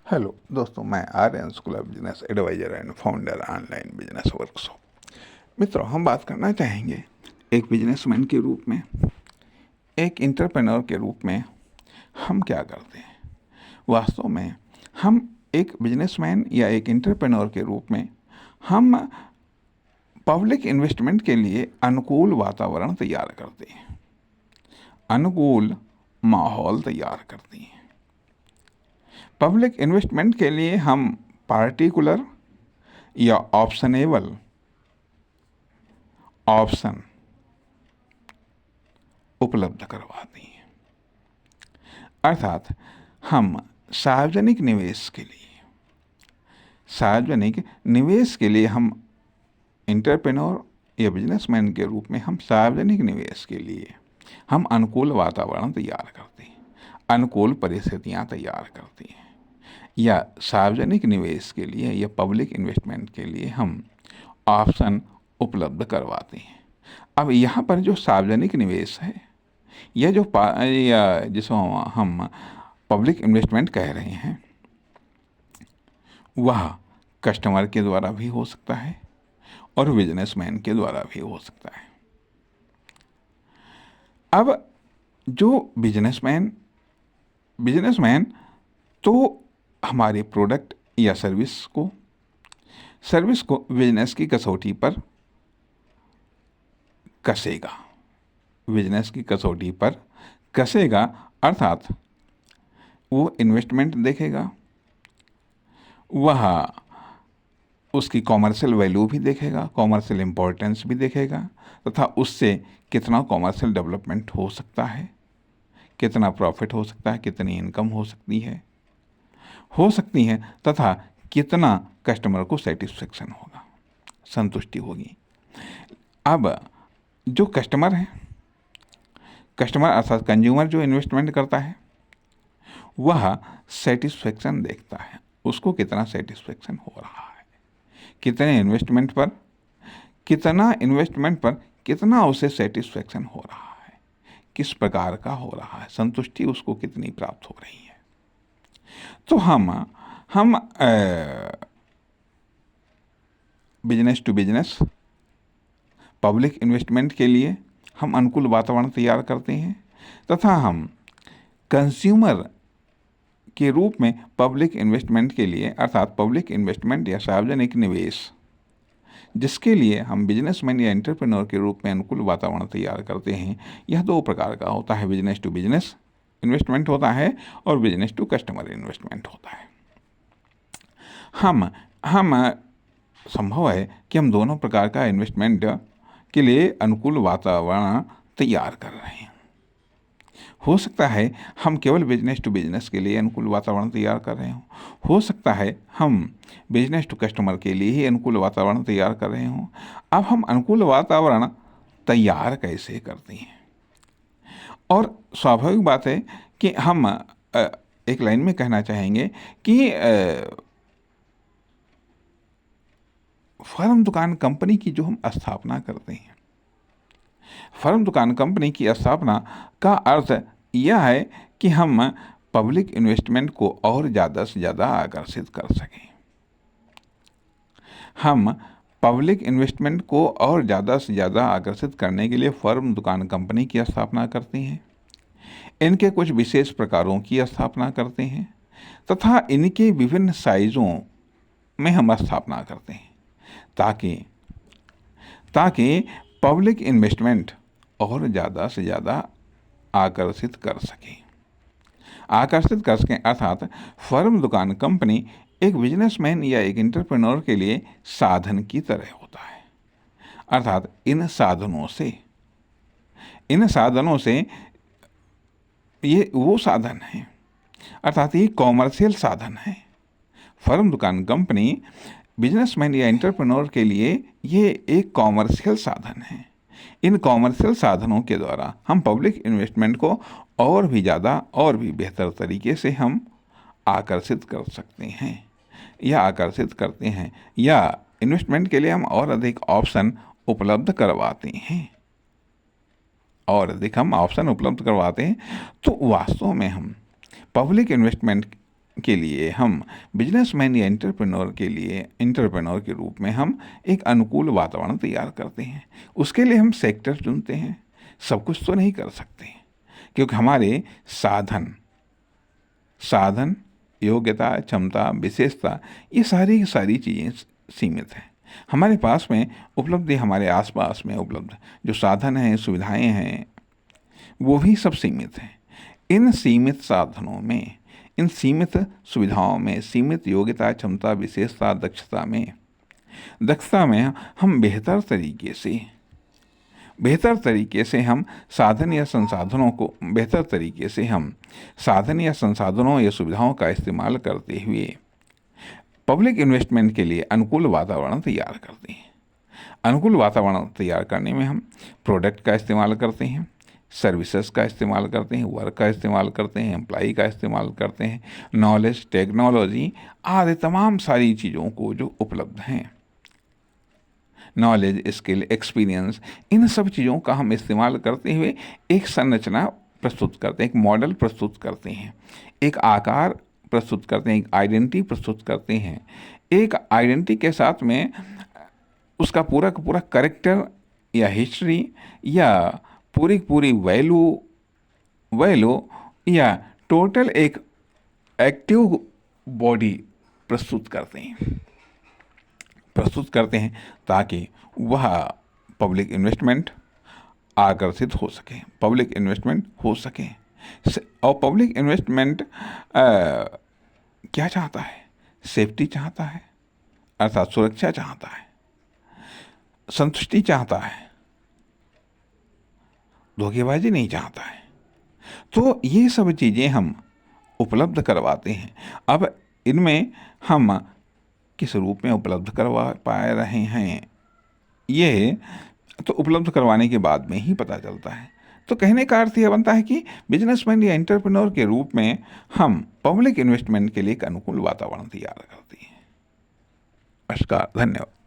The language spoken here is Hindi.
हेलो दोस्तों, मैं Aryan school of business advisor and founder online business workshop. मित्रों, हम बात करना चाहेंगे एक बिजनेसमैन के रूप में, एक इंटरप्रेन्योर के रूप में हम क्या करते हैं। वास्तव में हम एक बिजनेसमैन या एक इंटरप्रेन्योर के रूप में हम पब्लिक इन्वेस्टमेंट के लिए अनुकूल वातावरण तैयार करते हैं, अनुकूल माहौल तैयार करते हैं। पब्लिक इन्वेस्टमेंट के लिए हम पार्टिकुलर या ऑप्शनेबल ऑप्शन उपलब्ध करवाती हैं। अर्थात हम सार्वजनिक निवेश के लिए हम इंटरप्रेन्योर या बिजनेसमैन के रूप में हम सार्वजनिक निवेश के लिए हम अनुकूल वातावरण तैयार करते हैं, अनुकूल परिस्थितियां तैयार करते हैं, या सार्वजनिक निवेश के लिए या पब्लिक इन्वेस्टमेंट के लिए हम ऑप्शन उपलब्ध करवाते हैं। अब यहाँ पर जो सार्वजनिक निवेश है या जिसको हम पब्लिक इन्वेस्टमेंट कह रहे हैं, वह कस्टमर के द्वारा भी हो सकता है और बिजनेसमैन के द्वारा भी हो सकता है। अब जो बिजनेसमैन तो हमारे प्रोडक्ट या सर्विस को बिजनेस की कसौटी पर कसेगा, अर्थात वो इन्वेस्टमेंट देखेगा, वह उसकी कॉमर्शियल वैल्यू भी देखेगा, कॉमर्शियल इम्पोर्टेंस भी देखेगा, तथा उससे कितना कॉमर्शियल डेवलपमेंट हो सकता है, कितना प्रॉफिट हो सकता है, कितनी इनकम हो सकती है तथा कितना कस्टमर को सेटिस्फेक्शन होगा, संतुष्टि होगी। अब जो कस्टमर अर्थात कंज्यूमर जो इन्वेस्टमेंट करता है, वह सेटिस्फेक्शन देखता है, उसको कितना सेटिस्फेक्शन हो रहा है, कितने इन्वेस्टमेंट पर कितना उसे सेटिस्फेक्शन हो रहा है, किस प्रकार का हो रहा है, संतुष्टि उसको कितनी प्राप्त हो रही है। तो हम business to business public investment के लिए हम अनुकूल वातावरण तैयार करते हैं, तथा हम कंज्यूमर के रूप में पब्लिक इन्वेस्टमेंट के लिए, अर्थात पब्लिक इन्वेस्टमेंट या सार्वजनिक निवेश जिसके लिए हम बिजनेसमैन या एंटरप्रेन्योर के रूप में अनुकूल वातावरण तैयार करते हैं, यह दो प्रकार का होता है। बिजनेस टू बिजनेस इन्वेस्टमेंट होता है और बिजनेस टू कस्टमर इन्वेस्टमेंट होता है। हम संभव है कि हम दोनों प्रकार का इन्वेस्टमेंट के लिए अनुकूल वातावरण तैयार कर रहे हैं। हो सकता है हम केवल बिजनेस टू बिजनेस के लिए अनुकूल वातावरण तैयार कर रहे हों, हो सकता है हम बिजनेस टू कस्टमर के लिए ही अनुकूल वातावरण तैयार कर रहे हों। अब हम अनुकूल वातावरण तैयार कैसे करते हैं? और स्वाभाविक बात है कि हम एक लाइन में कहना चाहेंगे कि फर्म दुकान कंपनी की जो हम स्थापना करते हैं, फर्म दुकान कंपनी की स्थापना का अर्थ यह है कि हम पब्लिक इन्वेस्टमेंट को और ज़्यादा से ज़्यादा आकर्षित कर सकें। हम पब्लिक इन्वेस्टमेंट को और ज़्यादा से ज़्यादा आकर्षित करने के लिए फर्म दुकान कंपनी की स्थापना करते हैं, इनके कुछ विशेष प्रकारों की स्थापना करते हैं तथा इनके विभिन्न साइज़ों में हम स्थापना करते हैं ताकि पब्लिक इन्वेस्टमेंट और ज़्यादा से ज़्यादा आकर्षित कर सकें। अर्थात फर्म दुकान कंपनी एक बिजनेसमैन या एक इंटरप्रेन्योर के लिए साधन की तरह होता है। अर्थात इन साधनों से ये वो साधन हैं, अर्थात ये कॉमर्शियल साधन है। फर्म दुकान कंपनी बिजनेसमैन या एंटरप्रेन्योर के लिए ये एक कॉमर्शियल साधन है। इन कॉमर्शियल साधनों के द्वारा हम पब्लिक इन्वेस्टमेंट को और भी ज़्यादा और भी बेहतर तरीके से हम आकर्षित करते हैं या इन्वेस्टमेंट के लिए हम और अधिक ऑप्शन उपलब्ध करवाते हैं। तो वास्तव में हम पब्लिक इन्वेस्टमेंट के लिए हम बिजनेसमैन या एंटरप्रेन्योर के रूप में हम एक अनुकूल वातावरण तैयार करते हैं। उसके लिए हम सेक्टर चुनते हैं। सब कुछ तो नहीं कर सकते क्योंकि हमारे साधन, योग्यता, क्षमता, विशेषता, ये सारी चीज़ें सीमित हैं। हमारे पास में उपलब्ध, हमारे आसपास में उपलब्ध जो साधन हैं, सुविधाएं हैं, वो भी सब सीमित हैं। इन सीमित साधनों में, इन सीमित सुविधाओं में, सीमित योग्यता, क्षमता, विशेषता, दक्षता में हम बेहतर तरीके से हम साधन या संसाधनों या सुविधाओं का इस्तेमाल करते हुए पब्लिक इन्वेस्टमेंट के लिए अनुकूल वातावरण तैयार करते हैं। अनुकूल वातावरण तैयार करने में हम प्रोडक्ट का इस्तेमाल करते हैं, सर्विसेज का इस्तेमाल करते हैं, वर्क का इस्तेमाल करते हैं, एम्प्लॉई का इस्तेमाल करते हैं, नॉलेज, टेक्नोलॉजी आदि तमाम सारी चीज़ों को जो उपलब्ध हैं, नॉलेज, स्किल, एक्सपीरियंस, इन सब चीज़ों का हम इस्तेमाल करते हुए एक संरचना प्रस्तुत करते हैं, एक मॉडल प्रस्तुत करते हैं, एक आकार प्रस्तुत करते हैं, एक आइडेंटिटी प्रस्तुत करते हैं। एक आइडेंटिटी के साथ में उसका पूरा का पूरा कैरेक्टर या हिस्ट्री या पूरी वैल्यू या टोटल एक एक्टिव बॉडी प्रस्तुत करते हैं ताकि वह पब्लिक इन्वेस्टमेंट आकर्षित हो सके, पब्लिक इन्वेस्टमेंट हो सके। और पब्लिक इन्वेस्टमेंट क्या चाहता है? सेफ्टी चाहता है, अर्थात सुरक्षा चाहता है, संतुष्टि चाहता है, धोखेबाजी नहीं चाहता है। तो ये सब चीज़ें हम उपलब्ध करवाते हैं। अब इनमें हम किस रूप में उपलब्ध करवा पा रहे हैं, ये तो उपलब्ध करवाने के बाद में ही पता चलता है। तो कहने का अर्थ यह बनता है कि बिजनेसमैन या एंटरप्रेन्योर के रूप में हम पब्लिक इन्वेस्टमेंट के लिए एक अनुकूल वातावरण तैयार करते हैं। नमस्कार, धन्यवाद।